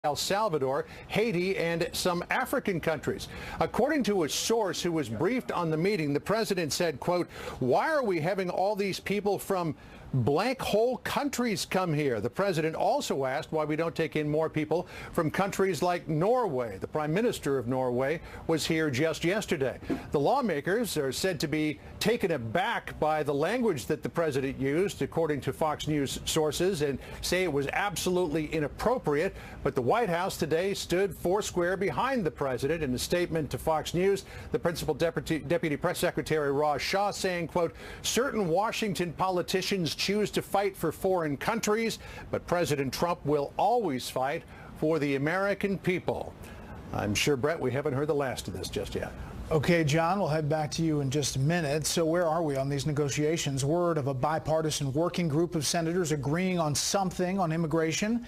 El Salvador, Haiti, and some African countries. According to a source who was briefed on the meeting, the president said, quote, "Why are we having all these people from blank hole countries come here?" The president also asked why we don't take in more people from countries like Norway. The prime minister of Norway was here just yesterday. The lawmakers are said to be taken aback by the language that the president used, according to Fox News sources, and say it was absolutely inappropriate. But the White House today stood foursquare behind the president. In a statement to Fox News, the principal deputy press secretary Raj Shah saying, quote, "Certain Washington politicians choose to fight for foreign countries, but President Trump will always fight for the American people." I'm sure, Bret, we haven't heard the last of this just yet. Okay, John, we'll head back to you in just a minute. So where are we on these negotiations? Word of a bipartisan working group of senators agreeing on something on immigration,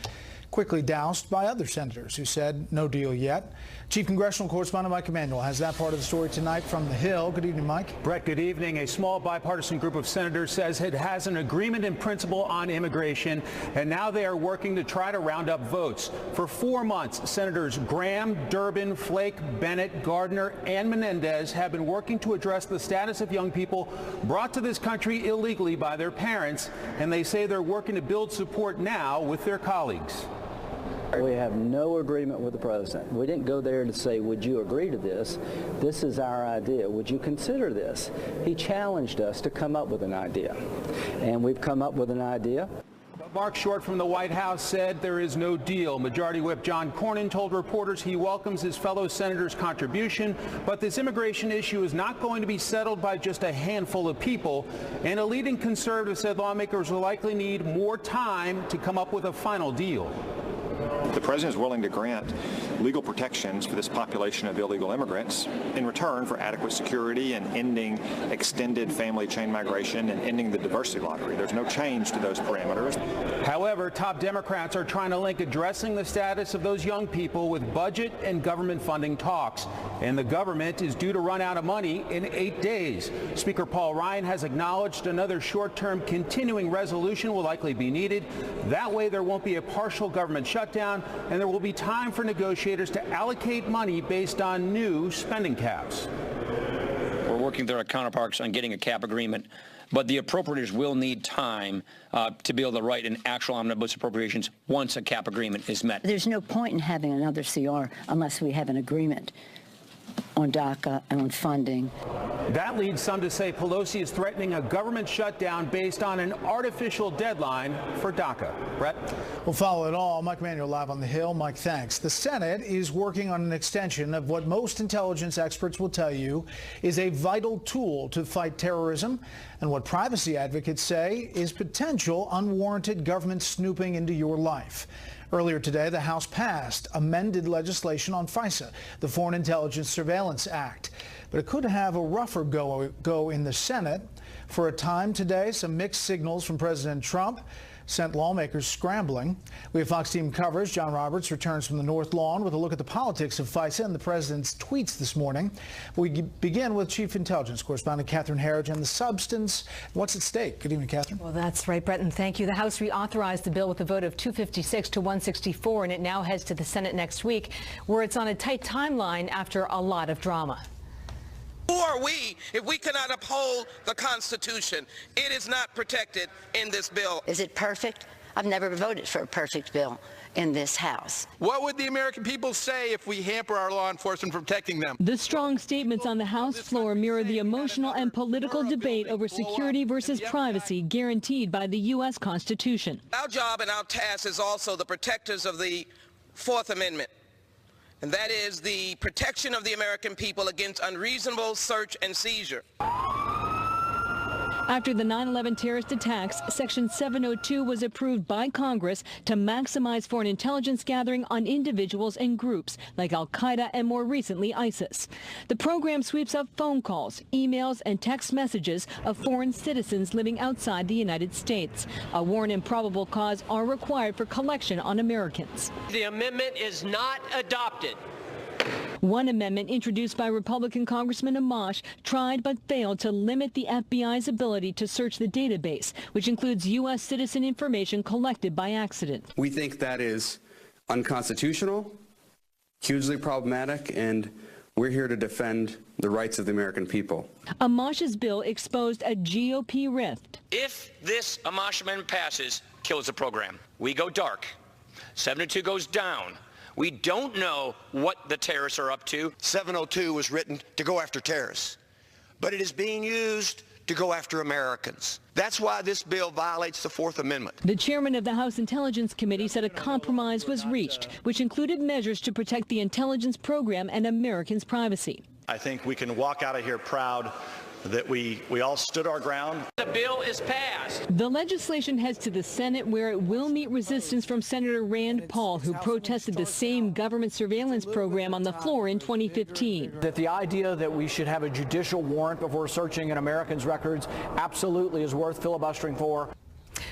quickly doused by other senators who said no deal yet. Chief Congressional Correspondent Mike Emanuel has that part of the story tonight from the Hill. Good evening, Mike. Bret, good evening. A small bipartisan group of senators says it has an agreement in principle on immigration, and now they are working to try to round up votes. For 4 months, Senators Graham, Durbin, Flake, Bennett, Gardner, and Menendez have been working to address the status of young people brought to this country illegally by their parents, and they say they're working to build support now with their colleagues. We have no agreement with the president. We didn't go there to say, would you agree to this? This is our idea. Would you consider this? He challenged us to come up with an idea, and we've come up with an idea. Mark Short from the White House said there is no deal. Majority Whip John Cornyn told reporters he welcomes his fellow senators' contribution, but this immigration issue is not going to be settled by just a handful of people. And a leading conservative said lawmakers will likely need more time to come up with a final deal. The president is willing to grant legal protections for this population of illegal immigrants in return for adequate security and ending extended family chain migration and ending the diversity lottery. There's no change to those parameters. However, top Democrats are trying to link addressing the status of those young people with budget and government funding talks. And the government is due to run out of money in 8 days. Speaker Paul Ryan has acknowledged another short-term continuing resolution will likely be needed. That way there won't be a partial government shutdown, and there will be time for negotiators to allocate money based on new spending caps. We're working with our counterparts on getting a cap agreement, but the appropriators will need time to be able to write an actual omnibus appropriations once a cap agreement is met. There's no point in having another CR unless we have an agreement on DACA and on funding. That leads some to say Pelosi is threatening a government shutdown based on an artificial deadline for DACA. Bret? We'll follow it all. Mike Emanuel live on the Hill. Mike, thanks. The Senate is working on an extension of what most intelligence experts will tell you is a vital tool to fight terrorism and what privacy advocates say is potential unwarranted government snooping into your life. Earlier today, the House passed amended legislation on FISA, the Foreign Intelligence Surveillance Act. But it could have a rougher go in the Senate. For a time today, some mixed signals from President Trump sent lawmakers scrambling. We have Fox team coverage. John Roberts returns from the North Lawn with a look at the politics of FISA and the president's tweets this morning. We begin with Chief Intelligence Correspondent Catherine Herridge and the substance. What's at stake? Good evening, Catherine. Well, that's right, Bret, and thank you. The House reauthorized the bill with a vote of 256 to 164, and it now heads to the Senate next week, where it's on a tight timeline after a lot of drama. Who are we if we cannot uphold the Constitution? It is not protected in this bill. Is it perfect? I've never voted for a perfect bill in this House. What would the American people say if we hamper our law enforcement from protecting them? The strong statements on the House floor mirror the emotional and political debate over security versus privacy guaranteed by the U.S. Constitution. Our job and our task is also the protectors of the Fourth Amendment. And that is the protection of the American people against unreasonable search and seizure. After the 9/11 terrorist attacks, Section 702 was approved by Congress to maximize foreign intelligence gathering on individuals and groups like al-Qaeda and more recently ISIS. The program sweeps up phone calls, emails, and text messages of foreign citizens living outside the United States. A warrant and probable cause are required for collection on Americans. The amendment is not adopted. One amendment introduced by Republican Congressman Amash tried but failed to limit the FBI's ability to search the database, which includes U.S. citizen information collected by accident. We think that is unconstitutional, hugely problematic, and we're here to defend the rights of the American people. Amash's bill exposed a GOP rift. If this Amash amendment passes, kills the program. We go dark. 702 goes down. We don't know what the terrorists are up to. 702 was written to go after terrorists, but it is being used to go after Americans. That's why this bill violates the Fourth Amendment. The chairman of the House Intelligence Committee said a compromise was reached, which included measures to protect the intelligence program and Americans' privacy. I think we can walk out of here proud that we all stood our ground. The bill is passed. The legislation heads to the Senate, where it will meet resistance from Senator Rand Paul, who protested the same government surveillance program on the floor in 2015. That the idea that we should have a judicial warrant before searching an American's records absolutely is worth filibustering for.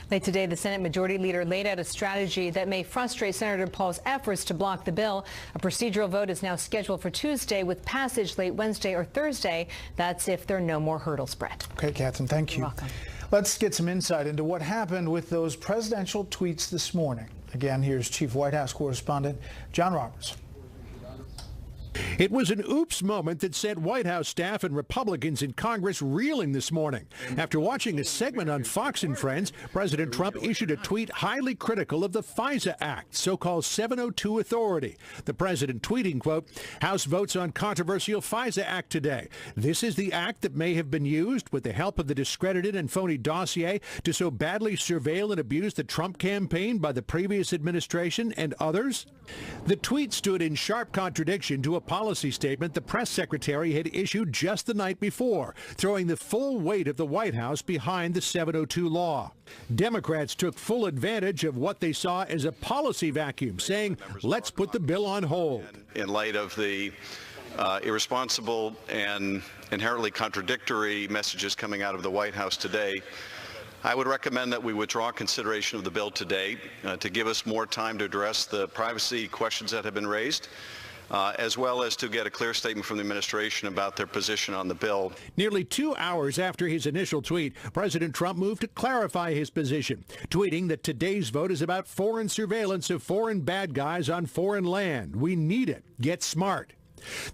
Late today, the Senate Majority Leader laid out a strategy that may frustrate Senator Paul's efforts to block the bill. A procedural vote is now scheduled for Tuesday with passage late Wednesday or Thursday. That's if there are no more hurdles, Bret. Okay, Catherine, thank you. You're welcome. Let's get some insight into what happened with those presidential tweets this morning. Again, here's Chief White House correspondent John Roberts. It was an oops moment that sent White House staff and Republicans in Congress reeling this morning. After watching a segment on Fox and Friends, President Trump issued a tweet highly critical of the FISA Act, so-called 702 authority. The president tweeting, quote, "House votes on controversial FISA Act today. This is the act that may have been used with the help of the discredited and phony dossier to so badly surveil and abuse the Trump campaign by the previous administration and others." The tweet stood in sharp contradiction to a policy statement the press secretary had issued just the night before, throwing the full weight of the White House behind the 702 law. Democrats took full advantage of what they saw as a policy vacuum, saying, "Let's put the bill on hold." In light of the irresponsible and inherently contradictory messages coming out of the White House today, I would recommend that we withdraw consideration of the bill today to give us more time to address the privacy questions that have been raised, as well as to get a clear statement from the administration about their position on the bill. Nearly 2 hours after his initial tweet, President Trump moved to clarify his position, tweeting that today's vote is about foreign surveillance of foreign bad guys on foreign land. We need it. Get smart.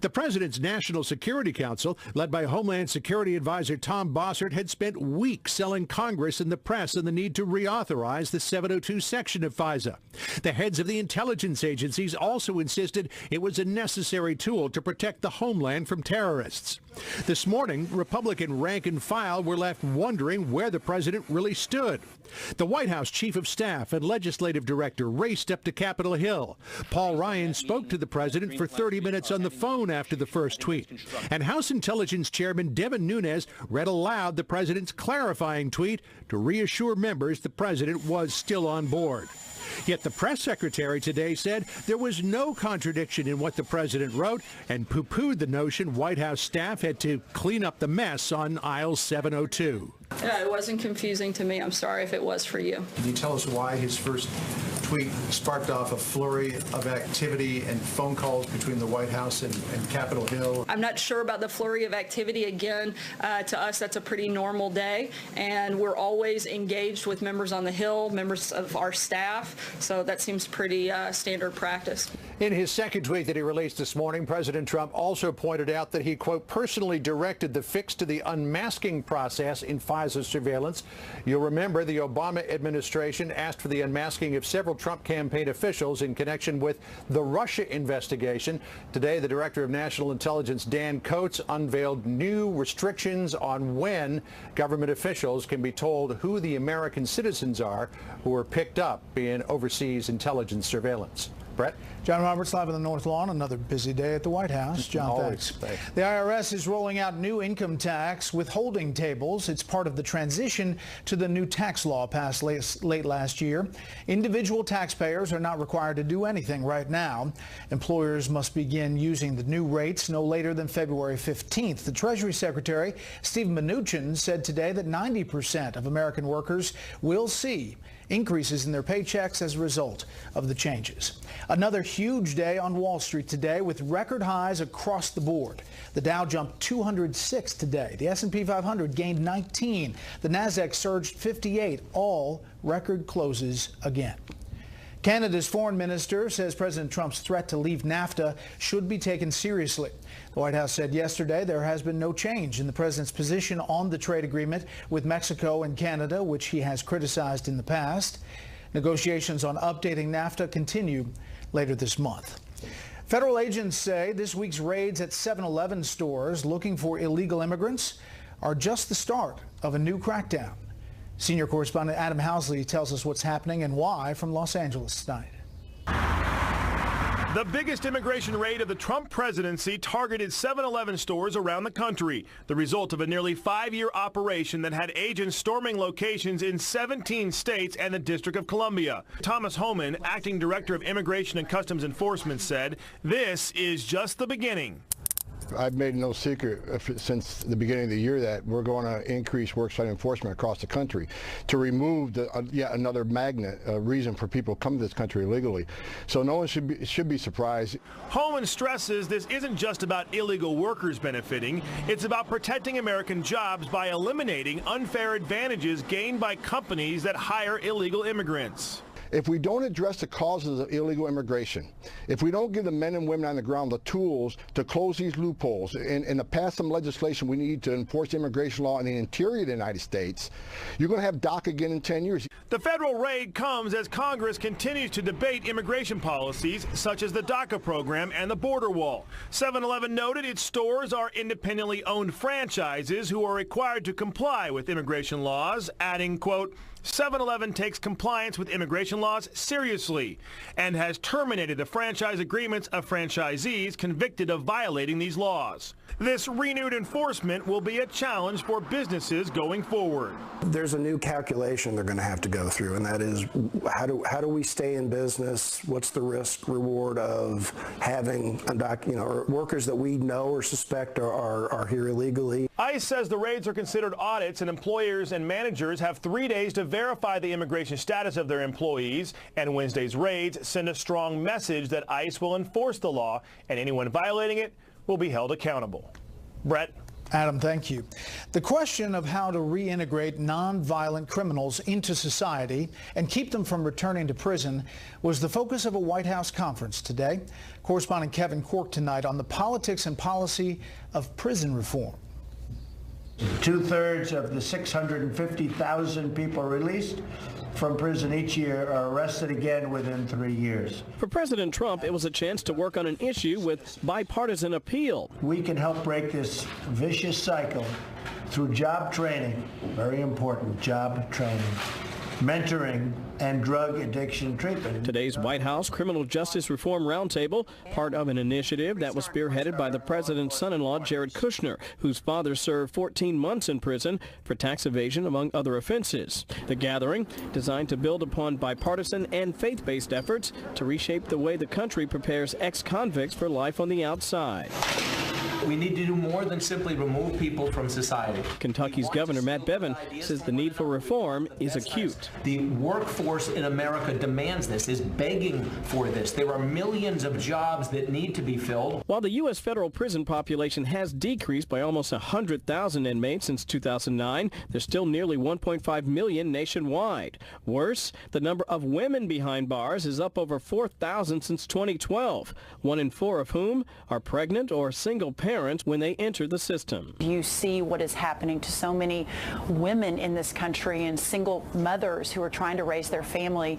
The president's National Security Council, led by Homeland Security Advisor Tom Bossert, had spent weeks selling Congress and the press on the need to reauthorize the 702 section of FISA. The heads of the intelligence agencies also insisted it was a necessary tool to protect the homeland from terrorists. This morning, Republican rank and file were left wondering where the president really stood. The White House Chief of Staff and Legislative Director raced up to Capitol Hill. Paul Ryan spoke to the president for 30 minutes on the phone after the first tweet. And House Intelligence Chairman Devin Nunes read aloud the president's clarifying tweet to reassure members the president was still on board. Yet the press secretary today said there was no contradiction in what the president wrote and poo-pooed the notion White House staff had to clean up the mess on aisle 702. Yeah, it wasn't confusing to me. I'm sorry if it was for you. Can you tell us why his first tweet sparked off a flurry of activity and phone calls between the White House and Capitol Hill? I'm not sure about the flurry of activity. Again, to us, that's a pretty normal day, and we're always engaged with members on the Hill, members of our staff, so that seems pretty standard practice. In his second tweet that he released this morning, President Trump also pointed out that he, quote, personally directed the fix to the unmasking process in FISA surveillance. You'll remember the Obama administration asked for the unmasking of several Trump campaign officials in connection with the Russia investigation. Today, the Director of National Intelligence, Dan Coats, unveiled new restrictions on when government officials can be told who the American citizens are who are picked up in overseas intelligence surveillance. Bret? John Roberts live on the North Lawn. Another busy day at the White House. John, thanks. The IRS is rolling out new income tax withholding tables. It's part of the transition to the new tax law passed late last year. Individual taxpayers are not required to do anything right now. Employers must begin using the new rates no later than February 15th. The Treasury Secretary, Steve Mnuchin, said today that 90% of American workers will see increases in their paychecks as a result of the changes. Another huge day on Wall Street today with record highs across the board. The Dow jumped 206 today. The S&P 500 gained 19. The Nasdaq surged 58, all record closes again. Canada's foreign minister says President Trump's threat to leave NAFTA should be taken seriously. The White House said yesterday there has been no change in the president's position on the trade agreement with Mexico and Canada, which he has criticized in the past. Negotiations on updating NAFTA continue later this month. Federal agents say this week's raids at 7-Eleven stores looking for illegal immigrants are just the start of a new crackdown. Senior correspondent Adam Housley tells us what's happening and why from Los Angeles tonight. The biggest immigration raid of the Trump presidency targeted 7-Eleven stores around the country, the result of a nearly 5-year operation that had agents storming locations in 17 states and the District of Columbia. Thomas Homan, acting director of Immigration and Customs Enforcement, said, "This is just the beginning." I've made no secret since the beginning of the year that we're going to increase worksite enforcement across the country to remove yet another magnet, reason for people to come to this country illegally. So no one should be surprised. Holman stresses this isn't just about illegal workers benefiting. It's about protecting American jobs by eliminating unfair advantages gained by companies that hire illegal immigrants. If we don't address the causes of illegal immigration, if we don't give the men and women on the ground the tools to close these loopholes and to pass some legislation we need to enforce immigration law in the interior of the United States, you're going to have DACA again in 10 years. The federal raid comes as Congress continues to debate immigration policies such as the DACA program and the border wall. 7-Eleven noted its stores are independently owned franchises who are required to comply with immigration laws, adding, quote, 7-Eleven takes compliance with immigration laws seriously and has terminated the franchise agreements of franchisees convicted of violating these laws. This renewed enforcement will be a challenge for businesses going forward. There's a new calculation they're going to have to go through, and that is how do we stay in business? What's the risk reward of having workers that we know or suspect are here illegally? ICE says the raids are considered audits, and employers and managers have 3 days to verify the immigration status of their employees, and Wednesday's raids send a strong message that ICE will enforce the law and anyone violating it will be held accountable. Bret. Adam, thank you. The question of how to reintegrate nonviolent criminals into society and keep them from returning to prison was the focus of a White House conference today. Correspondent Kevin Cork tonight on the politics and policy of prison reform. 2/3 of the 650,000 people released from prison each year are arrested again within 3 years. For President Trump, it was a chance to work on an issue with bipartisan appeal. We can help break this vicious cycle through job training, very important, job training, mentoring, and drug addiction treatment. Today's White House Criminal Justice Reform Roundtable, part of an initiative that was spearheaded by the president's son-in-law, Jared Kushner, whose father served 14 months in prison for tax evasion, among other offenses. The gathering, designed to build upon bipartisan and faith-based efforts to reshape the way the country prepares ex-convicts for life on the outside. We need to do more than simply remove people from society. Kentucky's Governor Matt Bevin says the need for reform is acute. The workforce in America demands this, is begging for this. There are millions of jobs that need to be filled. While the U.S. federal prison population has decreased by almost 100,000 inmates since 2009, there's still nearly 1.5 million nationwide. Worse, the number of women behind bars is up over 4,000 since 2012, 1 in 4 of whom are pregnant or single parents when they enter the system. You see what is happening to so many women in this country and single mothers who are trying to raise their family,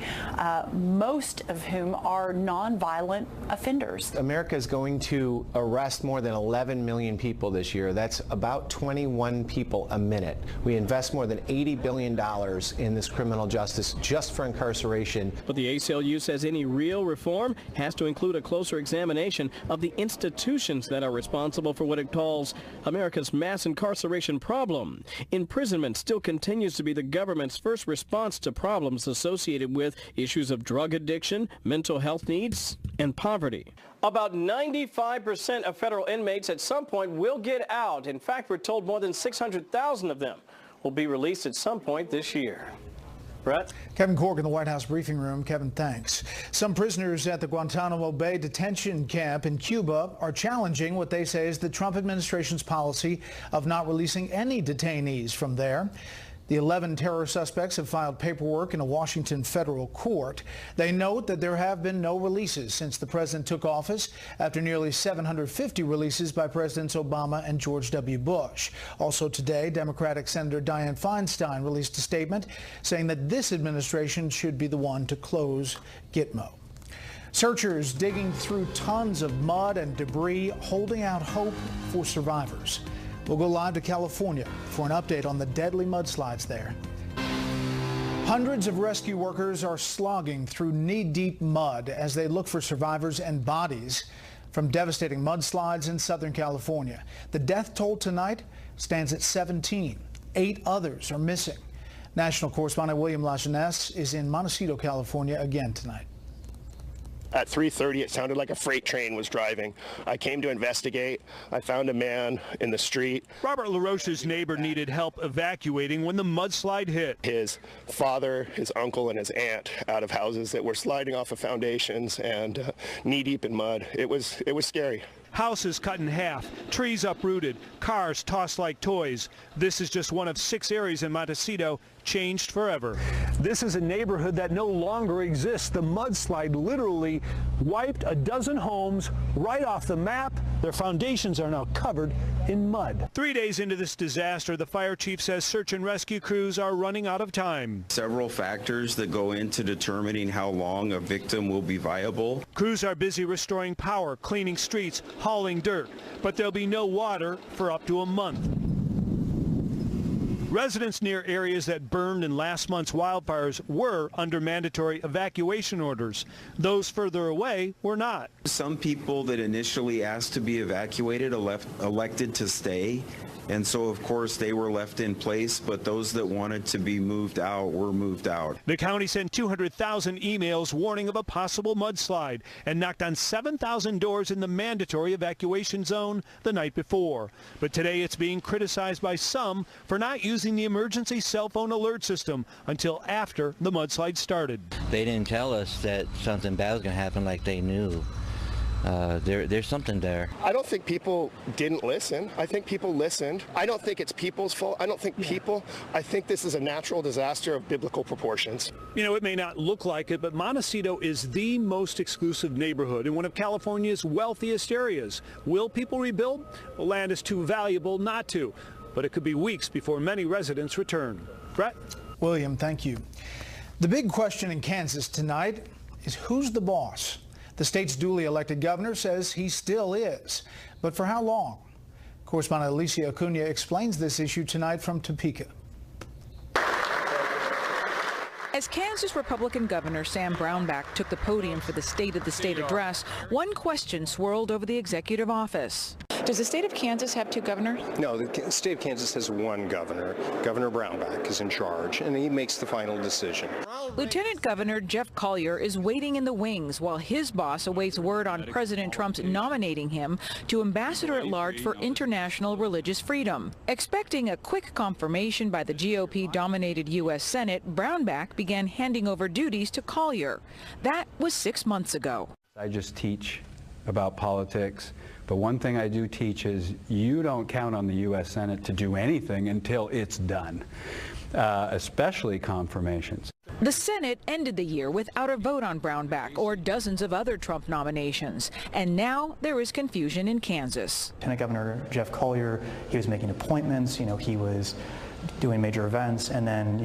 most of whom are nonviolent offenders. America is going to arrest more than 11 million people this year. That's about 21 people a minute. We invest more than $80 billion in this criminal justice just for incarceration. But the ACLU says any real reform has to include a closer examination of the institutions that are responsible for what it calls America's mass incarceration problem. Imprisonment still continues to be the government's first response to problems associated with issues of drug addiction, mental health needs, and poverty. About 95% of federal inmates at some point will get out. In fact, we're told more than 600,000 of them will be released at some point this year. Bret? Kevin Cork in the White House briefing room. Kevin, thanks. Some prisoners at the Guantanamo Bay detention camp in Cuba are challenging what they say is the Trump administration's policy of not releasing any detainees from there. The 11 terror suspects have filed paperwork in a Washington federal court. They note that there have been no releases since the president took office, after nearly 750 releases by Presidents Obama and George W. Bush. Also today, Democratic Senator Dianne Feinstein released a statement saying that this administration should be the one to close Gitmo. Searchers digging through tons of mud and debris, holding out hope for survivors. We'll go live to California for an update on the deadly mudslides there. Hundreds of rescue workers are slogging through knee-deep mud as they look for survivors and bodies from devastating mudslides in Southern California. The death toll tonight stands at 17. 8 others are missing. National correspondent William Lajeunesse is in Montecito, California again tonight. At 3:30, it sounded like a freight train was driving. I came to investigate. I found a man in the street. Robert LaRoche's neighbor needed help evacuating when the mudslide hit. His father, his uncle, and his aunt out of houses that were sliding off of foundations and knee-deep in mud. It was scary. Houses cut in half, trees uprooted, cars tossed like toys. This is just one of 6 areas in Montecito changed forever. This is a neighborhood that no longer exists. The mudslide literally wiped a dozen homes right off the map. Their foundations are now covered in mud. 3 days into this disaster, the fire chief says search and rescue crews are running out of time. Several factors that go into determining how long a victim will be viable. Crews are busy restoring power, cleaning streets, hauling dirt, but there'll be no water for up to a month. Residents near areas that burned in last month's wildfires were under mandatory evacuation orders. Those further away were not. Some people that initially asked to be evacuated elected to stay, and so of course they were left in place, but those that wanted to be moved out were moved out. The county sent 200,000 emails warning of a possible mudslide and knocked on 7,000 doors in the mandatory evacuation zone the night before. But today it's being criticized by some for not using the emergency cell phone alert system until after the mudslide started. They didn't tell us that something bad was going to happen like they knew. There's something there. I don't think people didn't listen. I think people listened. I don't think it's people's fault. I don't think people. I think this is a natural disaster of biblical proportions. You know, it may not look like it, but Montecito is the most exclusive neighborhood in one of California's wealthiest areas. Will people rebuild? The land is too valuable not to, but it could be weeks before many residents return. Bret? William, thank you. The big question in Kansas tonight is who's the boss? The state's duly elected governor says he still is. But for how long? Correspondent Alicia Acuna explains this issue tonight from Topeka. As Kansas Republican Governor Sam Brownback took the podium for the State of the State address, one question swirled over the executive office. Does the state of Kansas have 2 governors? No, the state of Kansas has 1 governor. Governor Brownback is in charge, and he makes the final decision. Lieutenant Governor Jeff Collier is waiting in the wings while his boss awaits word on President Trump's nominating him to Ambassador at Large for International Religious Freedom. Expecting a quick confirmation by the GOP-dominated U.S. Senate, Brownback began handing over duties to Collier. That was 6 months ago. I just teach about politics. But one thing I do teach is you don't count on the U.S. Senate to do anything until it's done, especially confirmations. The Senate ended the year without a vote on Brownback or dozens of other Trump nominations. And now there is confusion in Kansas. Lieutenant Governor Jeff Collier, he was making appointments, he was doing major events, and then,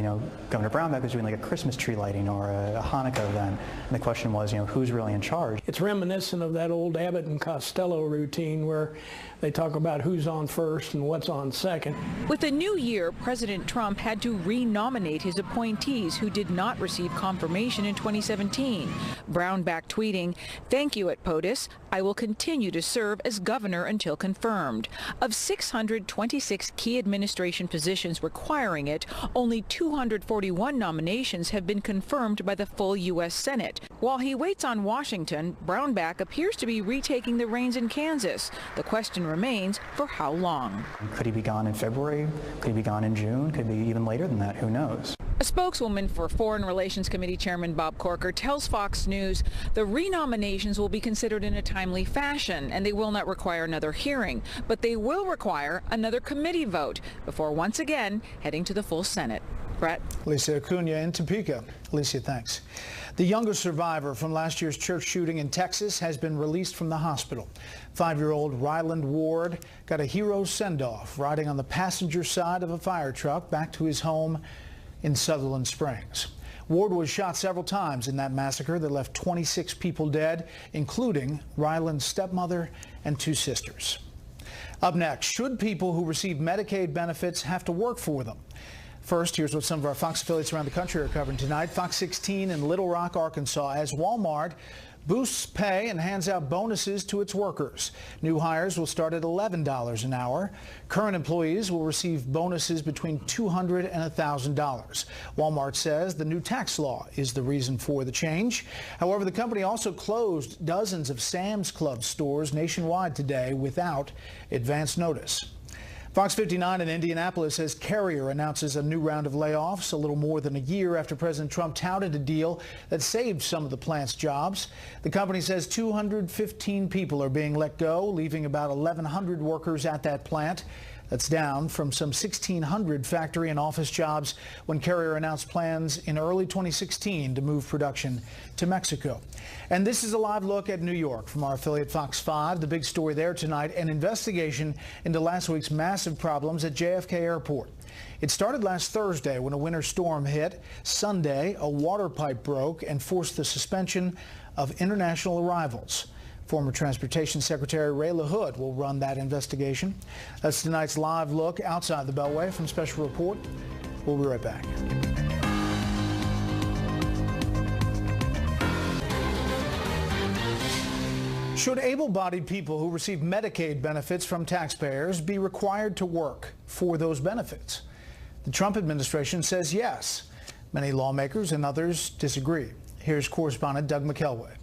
Governor Brownback was doing like a Christmas tree lighting or a Hanukkah event. And the question was, who's really in charge? It's reminiscent of that old Abbott and Costello routine where they talk about who's on first and what's on second. With the new year, President Trump had to re-nominate his appointees who did not receive confirmation in 2017. Brownback tweeting, "Thank you at POTUS. I will continue to serve as governor until confirmed." Of 626 key administration positions requiring it, only 241 nominations have been confirmed by the full U.S. Senate. While he waits on Washington, Brownback appears to be retaking the reins in Kansas. The question remains, for how long? Could he be gone in February? Could he be gone in June? Could it be even later than that? Who knows? A spokeswoman for Foreign Relations Committee Chairman Bob Corker tells Fox News the renominations will be considered in a timely fashion and they will not require another hearing, but they will require another committee vote before once again heading to the full Senate. Bret. Alicia Acuna in Topeka. Alicia, thanks. The youngest survivor from last year's church shooting in Texas has been released from the hospital. 5-year-old Ryland Ward got a hero send-off riding on the passenger side of a fire truck back to his home in Sutherland Springs. Ward was shot several times in that massacre that left 26 people dead, including Ryland's stepmother and 2 sisters. Up next, should people who receive Medicaid benefits have to work for them? First, here's what some of our Fox affiliates around the country are covering tonight. Fox 16 in Little Rock, Arkansas, as Walmart boosts pay and hands out bonuses to its workers. New hires will start at $11 an hour. Current employees will receive bonuses between $200 and $1,000. Walmart says the new tax law is the reason for the change. However, the company also closed dozens of Sam's Club stores nationwide today without advance notice. Fox 59 in Indianapolis says Carrier announces a new round of layoffs a little more than a year after President Trump touted a deal that saved some of the plant's jobs. The company says 215 people are being let go, leaving about 1,100 workers at that plant. That's down from some 1,600 factory and office jobs when Carrier announced plans in early 2016 to move production to Mexico. And this is a live look at New York from our affiliate Fox 5. The big story there tonight, an investigation into last week's massive problems at JFK Airport. It started last Thursday when a winter storm hit. Sunday, a water pipe broke and forced the suspension of international arrivals. Former Transportation Secretary Ray LaHood will run that investigation. That's tonight's live look outside the Beltway from Special Report. We'll be right back. Should able-bodied people who receive Medicaid benefits from taxpayers be required to work for those benefits? The Trump administration says yes. Many lawmakers and others disagree. Here's correspondent Doug McElway.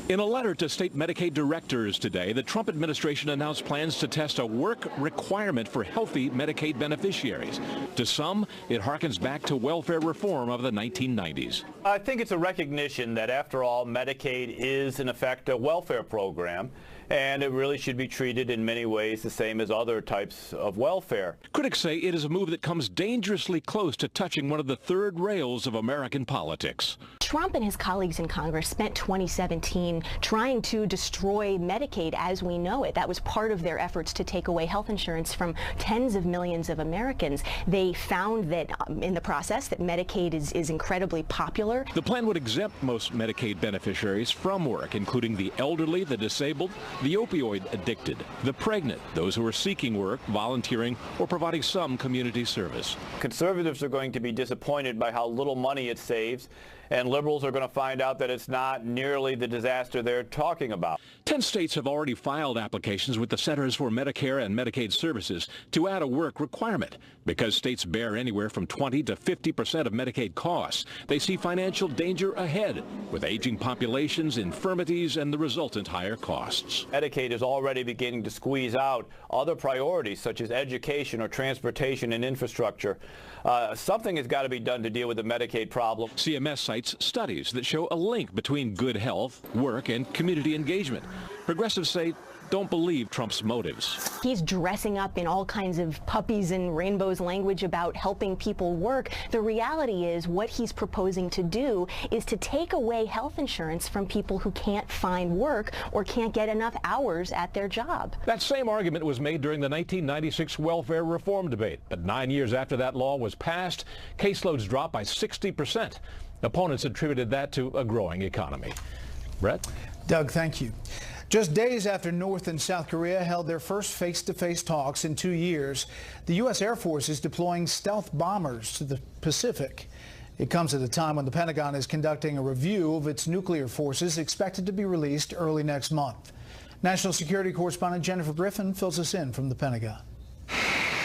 In a letter to state Medicaid directors today, the Trump administration announced plans to test a work requirement for healthy Medicaid beneficiaries. To some, it harkens back to welfare reform of the 1990s. I think it's a recognition that, after all, Medicaid is, in effect, a welfare program, and it really should be treated in many ways the same as other types of welfare. Critics say it is a move that comes dangerously close to touching one of the third rails of American politics. Trump and his colleagues in Congress spent 2017 trying to destroy Medicaid as we know it. That was part of their efforts to take away health insurance from tens of millions of Americans. They found that in the process that Medicaid is incredibly popular. The plan would exempt most Medicaid beneficiaries from work, including the elderly, the disabled, the opioid addicted, the pregnant, those who are seeking work, volunteering, or providing some community service. Conservatives are going to be disappointed by how little money it saves, and liberals are going to find out that it's not nearly the disaster they're talking about. 10 states have already filed applications with the Centers for Medicare and Medicaid Services to add a work requirement. Because states bear anywhere from 20 to 50% of Medicaid costs, they see financial danger ahead with aging populations, infirmities, and the resultant higher costs. Medicaid is already beginning to squeeze out other priorities such as education or transportation and infrastructure. Something has got to be done to deal with the Medicaid problem. CMS cites studies that show a link between good health, work, and community engagement. Progressives say don't believe Trump's motives. He's dressing up in all kinds of puppies and rainbows language about helping people work. The reality is what he's proposing to do is to take away health insurance from people who can't find work or can't get enough hours at their job. That same argument was made during the 1996 welfare reform debate, but 9 years after that law was passed, caseloads dropped by 60%. Opponents attributed that to a growing economy. Bret? Doug, thank you. Just days after North and South Korea held their first face-to-face talks in 2 years, the U.S. Air Force is deploying stealth bombers to the Pacific. It comes at a time when the Pentagon is conducting a review of its nuclear forces, expected to be released early next month. National Security Correspondent Jennifer Griffin fills us in from the Pentagon.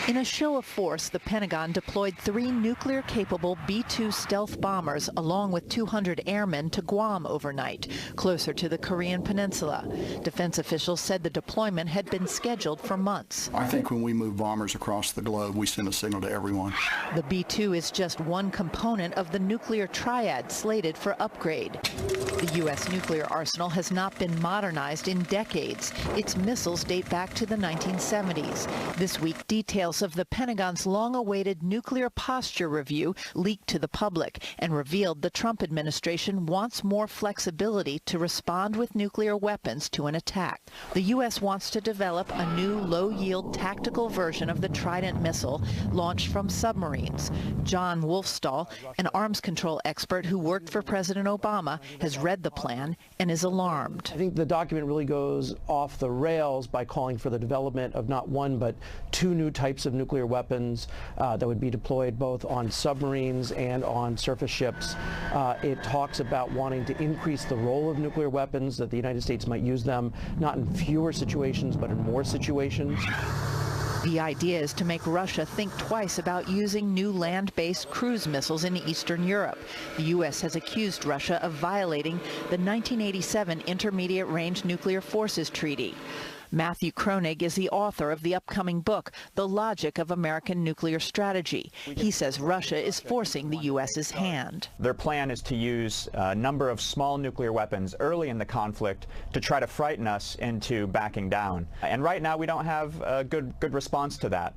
In a show of force, the Pentagon deployed 3 nuclear-capable B-2 stealth bombers along with 200 airmen to Guam overnight, closer to the Korean peninsula. Defense officials said the deployment had been scheduled for months. I think when we move bombers across the globe, we send a signal to everyone. The B-2 is just one component of the nuclear triad slated for upgrade. The U.S. nuclear arsenal has not been modernized in decades. Its missiles date back to the 1970s. This week, details Details of the Pentagon's long-awaited nuclear posture review leaked to the public and revealed the Trump administration wants more flexibility to respond with nuclear weapons to an attack. The U.S. wants to develop a new low-yield tactical version of the Trident missile launched from submarines. John Wolfstall, an arms control expert who worked for President Obama, has read the plan and is alarmed. I think the document really goes off the rails by calling for the development of not one but two new types of nuclear weapons that would be deployed both on submarines and on surface ships. It talks about wanting to increase the role of nuclear weapons, that the United States might use them not in fewer situations but in more situations. The idea is to make Russia think twice about using new land-based cruise missiles in Eastern Europe. The U.S. has accused Russia of violating the 1987 Intermediate Range Nuclear Forces Treaty. Matthew Kronig is the author of the upcoming book, The Logic of American Nuclear Strategy. He says Russia is forcing the U.S.'s hand. Their plan is to use a number of small nuclear weapons early in the conflict to try to frighten us into backing down. And right now we don't have a good response to that.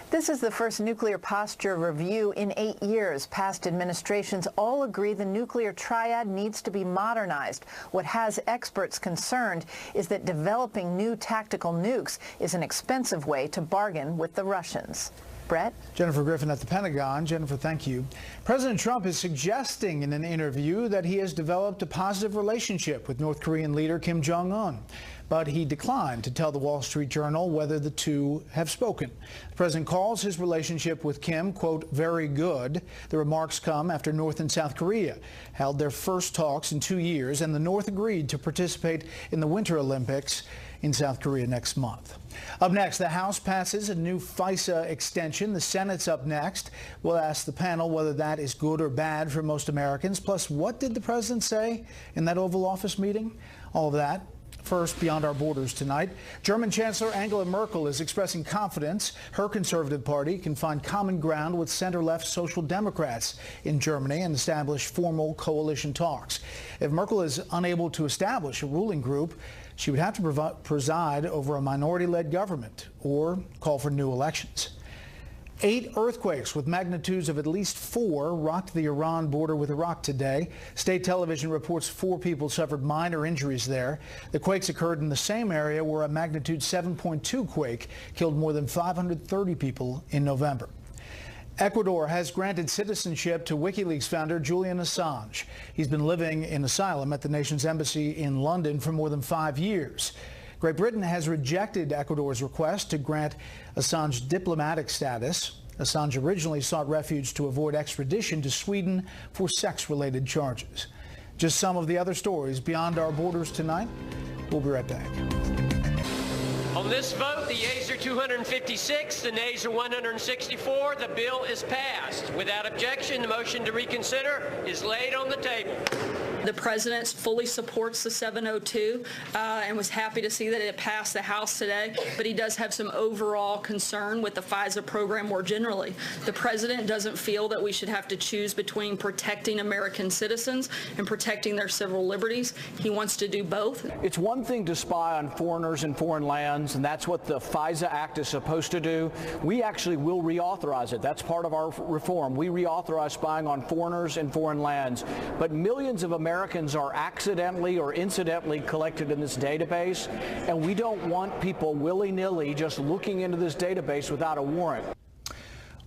This is the first nuclear posture review in 8 years. Past administrations all agree the nuclear triad needs to be modernized. What has experts concerned is that developing new tactical nukes is an expensive way to bargain with the Russians. Bret? Jennifer Griffin at the Pentagon. Jennifer, thank you. President Trump is suggesting in an interview that he has developed a positive relationship with North Korean leader Kim Jong-un. But he declined to tell the Wall Street Journal whether the two have spoken. The president calls his relationship with Kim, quote, very good. The remarks come after North and South Korea held their first talks in 2 years, and the North agreed to participate in the Winter Olympics in South Korea next month. Up next, the House passes a new FISA extension. The Senate's up next. We'll ask the panel whether that is good or bad for most Americans. Plus, what did the president say in that Oval Office meeting? All of that. First, beyond our borders tonight, German Chancellor Angela Merkel is expressing confidence her Conservative Party can find common ground with center-left Social Democrats in Germany and establish formal coalition talks. If Merkel is unable to establish a ruling group, she would have to preside over a minority-led government or call for new elections. 8 earthquakes with magnitudes of at least 4 rocked the Iran border with Iraq today. State television reports 4 people suffered minor injuries there. The quakes occurred in the same area where a magnitude 7.2 quake killed more than 530 people in November. Ecuador has granted citizenship to WikiLeaks founder Julian Assange. He's been living in asylum at the nation's embassy in London for more than 5 years. Great Britain has rejected Ecuador's request to grant Assange diplomatic status. Assange originally sought refuge to avoid extradition to Sweden for sex-related charges. Just some of the other stories beyond our borders tonight. We'll be right back. On this vote, the yeas are 256, the nays are 164. The bill is passed. Without objection, the motion to reconsider is laid on the table. The president fully supports the 702 and was happy to see that it passed the House today, but he does have some overall concern with the FISA program more generally. The president doesn't feel that we should have to choose between protecting American citizens and protecting their civil liberties. He wants to do both. It's one thing to spy on foreigners in foreign lands, and that's what the FISA Act is supposed to do. We actually will reauthorize it. That's part of our reform. We reauthorize spying on foreigners in foreign lands, but millions of Americans are accidentally or incidentally collected in this database, and we don't want people willy-nilly just looking into this database without a warrant.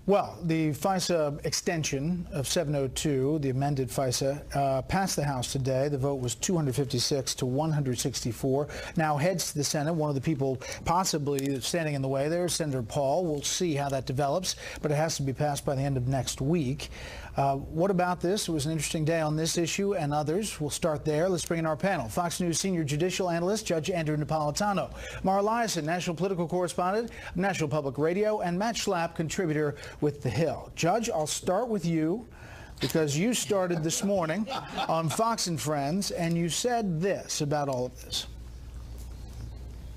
Well, the FISA extension of 702, the amended FISA, passed the House today. The vote was 256 to 164. Now heads to the Senate. One of the people possibly standing in the way there is Senator Paul. We'll see how that develops, but it has to be passed by the end of next week. What about this? It was an interesting day on this issue and others. We'll start there. Let's bring in our panel. Fox News senior judicial analyst, Judge Andrew Napolitano. Mara Liasson, national political correspondent, National Public Radio, and Matt Schlapp, contributor with The Hill. Judge, I'll start with you because you started this morning on Fox and Friends, and you said this about all of this.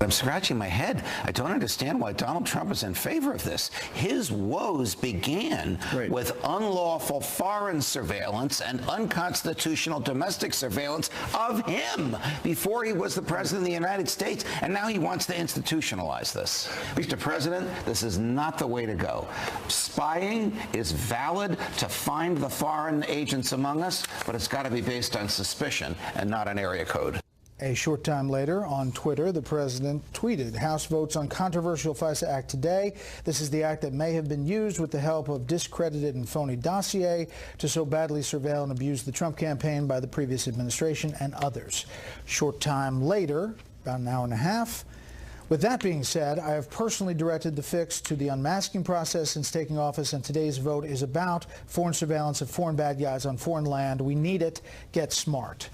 I'm scratching my head. I don't understand why Donald Trump is in favor of this. His woes began with unlawful foreign surveillance and unconstitutional domestic surveillance of him before he was the president of the United States, and now he wants to institutionalize this. Mr. President, this is not the way to go. Spying is valid to find the foreign agents among us, but it's got to be based on suspicion and not an area code. A short time later, on Twitter, the president tweeted, House votes on controversial FISA Act today. This is the act that may have been used with the help of discredited and phony dossier to so badly surveil and abuse the Trump campaign by the previous administration and others. Short time later, about an hour and a half, with that being said, I have personally directed the fix to the unmasking process since taking office, and today's vote is about foreign surveillance of foreign bad guys on foreign land. We need it. Get smart.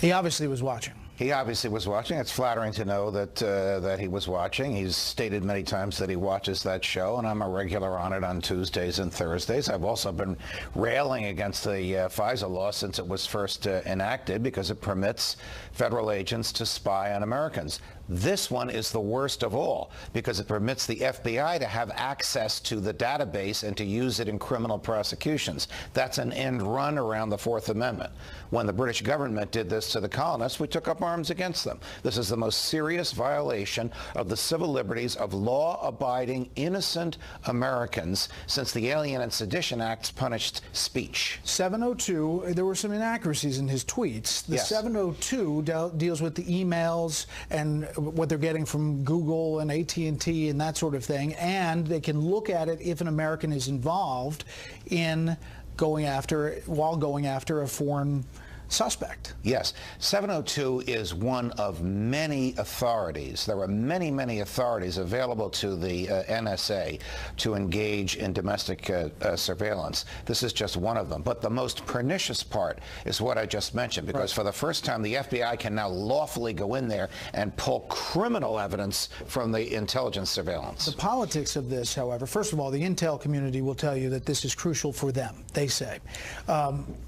He obviously was watching. He obviously was watching. It's flattering to know that he was watching. He's stated many times that he watches that show, and I'm a regular on it on Tuesdays and Thursdays. I've also been railing against the FISA law since it was first enacted because it permits federal agents to spy on Americans. This one is the worst of all because it permits the FBI to have access to the database and to use it in criminal prosecutions. That's an end run around the Fourth Amendment. When the British government did this to the colonists, we took up arms against them. This is the most serious violation of the civil liberties of law-abiding, innocent Americans since the Alien and Sedition Acts punished speech. 702, there were some inaccuracies in his tweets. The 702 deals with the emails and what they're getting from Google and AT&T and that sort of thing, and they can look at it if an American is involved in going after a foreign suspect. Yes. 702 is one of many authorities. There are many, many authorities available to the NSA to engage in domestic surveillance. This is just one of them. But the most pernicious part is what I just mentioned, because for the first time, the FBI can now lawfully go in there and pull criminal evidence from the intelligence surveillance. The politics of this, however, first of all, the intel community will tell you that this is crucial for them, they say.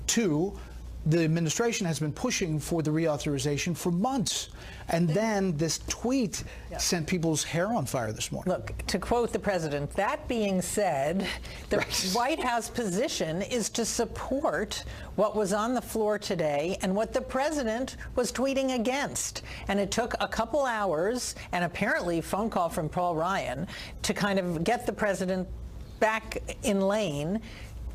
Two, the administration has been pushing for the reauthorization for months. And then this tweet sent people's hair on fire this morning. Look, to quote the president, that being said, the White House position is to support what was on the floor today and what the president was tweeting against. And it took a couple hours and apparently a phone call from Paul Ryan to kind of get the president back in lane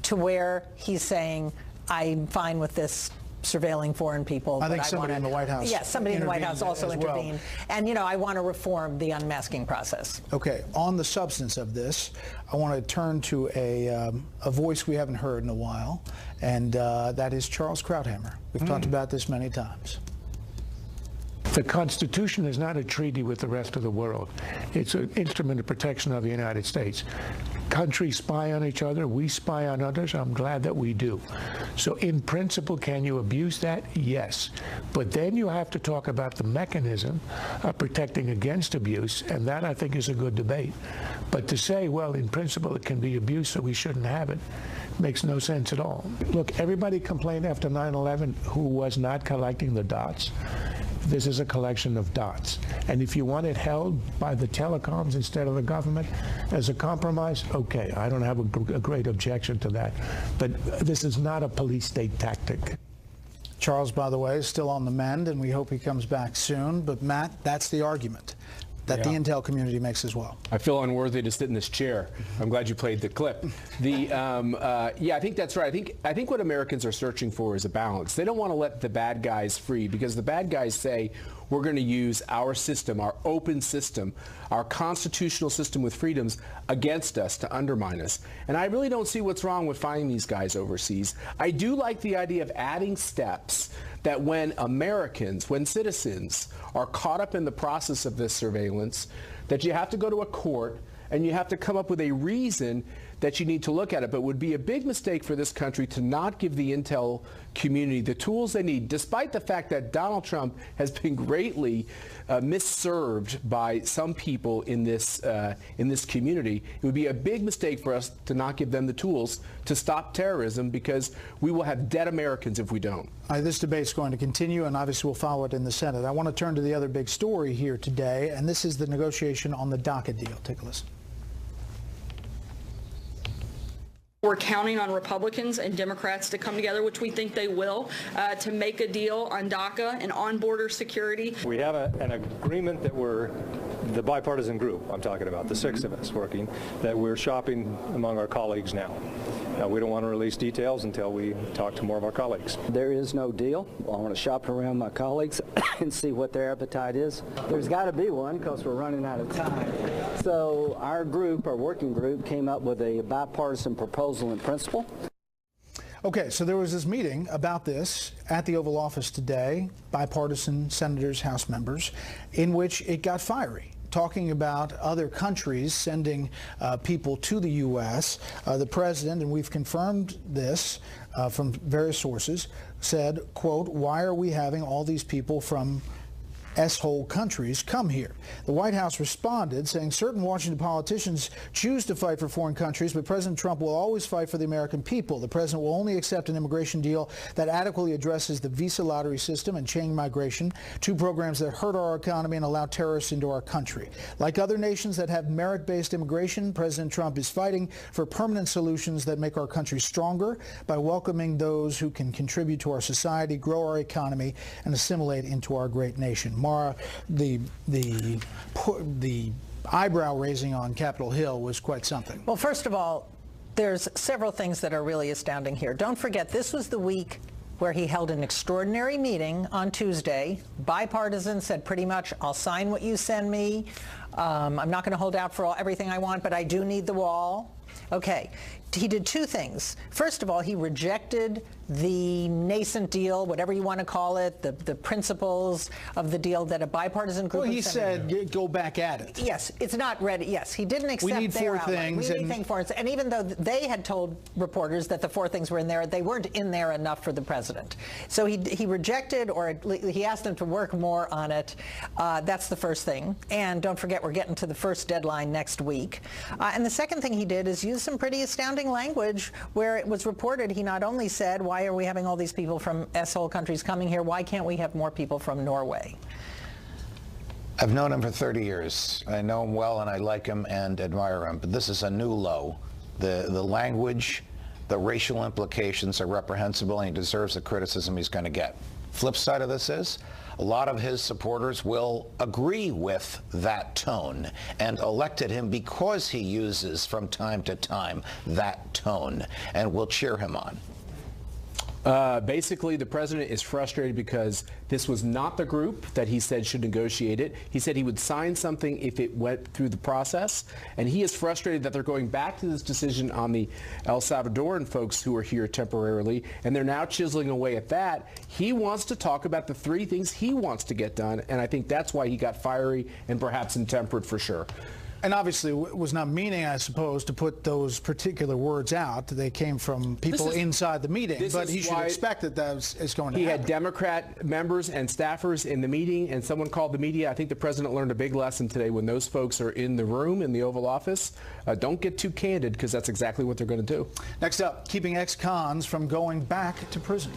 to where he's saying, I'm fine with this surveilling foreign people. I think somebody in the White House. Yes, somebody in the White House also intervened. Well. And, you know, I want to reform the unmasking process. Okay, on the substance of this, I want to turn to a voice we haven't heard in a while, and that is Charles Krauthammer. We've talked about this many times. The Constitution is not a treaty with the rest of the world. It's an instrument of protection of the United States. Countries spy on each other. We spy on others. I'm glad that we do. So in principle, can you abuse that? Yes. But then you have to talk about the mechanism of protecting against abuse, and that I think is a good debate. But to say, well, in principle, it can be abused, so we shouldn't have it, makes no sense at all. Look, everybody complained after 9/11 who was not collecting the dots. This is a collection of dots. And if you want it held by the telecoms instead of the government as a compromise, okay, I don't have a great objection to that. But this is not a police state tactic. Charles, by the way, is still on the mend, and we hope he comes back soon. But, Matt, that's the argument that the intel community makes as well. I feel unworthy to sit in this chair. I'm glad you played the clip. Yeah, I think that's right. I think what Americans are searching for is a balance. They don't want to let the bad guys free because the bad guys say we're going to use our system, our open system, our constitutional system with freedoms against us to undermine us. And I really don't see what's wrong with finding these guys overseas. I do like the idea of adding steps that when Americans, when citizens are caught up in the process of this surveillance, that you have to go to a court and you have to come up with a reason that you need to look at it, but it would be a big mistake for this country to not give the intel community the tools they need, despite the fact that Donald Trump has been greatly misserved by some people in this community. It would be a big mistake for us to not give them the tools to stop terrorism, because we will have dead Americans if we don't. This debate's going to continue, and obviously we'll follow it in the Senate. I want to turn to the other big story here today, and this is the negotiation on the DACA deal. Take a listen. We're counting on Republicans and Democrats to come together, which we think they will, to make a deal on DACA and on border security. We have an agreement that we're, the bipartisan group I'm talking about, the 6 of us working, that we're shopping among our colleagues now. We don't want to release details until we talk to more of our colleagues. There is no deal. I want to shop around my colleagues and see what their appetite is. There's got to be one, because we're running out of time. So our group, our working group, came up with a bipartisan proposal in principle. Okay, so there was this meeting about this at the Oval Office today, bipartisan senators, House members, in which it got fiery, talking about other countries sending people to the U.S. The president, and we've confirmed this from various sources, said, quote, "Why are we having all these people from S-hole countries come here?" The White House responded, saying certain Washington politicians choose to fight for foreign countries, but President Trump will always fight for the American people. The president will only accept an immigration deal that adequately addresses the visa lottery system and chain migration, 2 programs that hurt our economy and allow terrorists into our country. Like other nations that have merit-based immigration, President Trump is fighting for permanent solutions that make our country stronger by welcoming those who can contribute to our society, grow our economy, and assimilate into our great nation. Mara, the eyebrow raising on Capitol Hill was quite something. Well, first of all, there's several things that are really astounding here. Don't forget, this was the week where he held an extraordinary meeting on Tuesday. Bipartisan, said pretty much, I'll sign what you send me. I'm not going to hold out for everything I want, but I do need the wall. Okay, he did 2 things. First of all, he rejected the nascent deal, whatever you want to call it, the principles of the deal that a bipartisan group. Well, he said go back at it. Yes, it's not ready. Yes, he didn't accept we need their 4 things. We need 4 things. And even though they had told reporters that the 4 things were in there, they weren't in there enough for the president. So he rejected, or he asked them to work more on it. That's the first thing. And don't forget, we're getting to the first deadline next week. And the second thing he did is use some pretty astounding language, where it was reported he not only said, why are we having all these people from S-hole countries coming here? Why can't we have more people from Norway? I've known him for 30 years. I know him well, and I like him and admire him. But this is a new low. The language, the racial implications are reprehensible, and he deserves the criticism he's going to get. Flip side of this is, a lot of his supporters will agree with that tone and elected him because he uses from time to time that tone, and will cheer him on. Basically, the president is frustrated because this was not the group that he said should negotiate it. He said he would sign something if it went through the process, and he is frustrated that they're going back to this decision on the El Salvadoran folks who are here temporarily, and they're now chiseling away at that. He wants to talk about the 3 things he wants to get done, and I think that's why he got fiery and perhaps intemperate for sure. And obviously was not meaning, I suppose, to put those particular words out. They came from people inside the meeting, but he should expect that that is going to happen. He had Democrat members and staffers in the meeting, and someone called the media. I think the president learned a big lesson today. When those folks are in the room in the Oval Office, don't get too candid, because that's exactly what they're going to do. Next up, keeping ex-cons from going back to prison.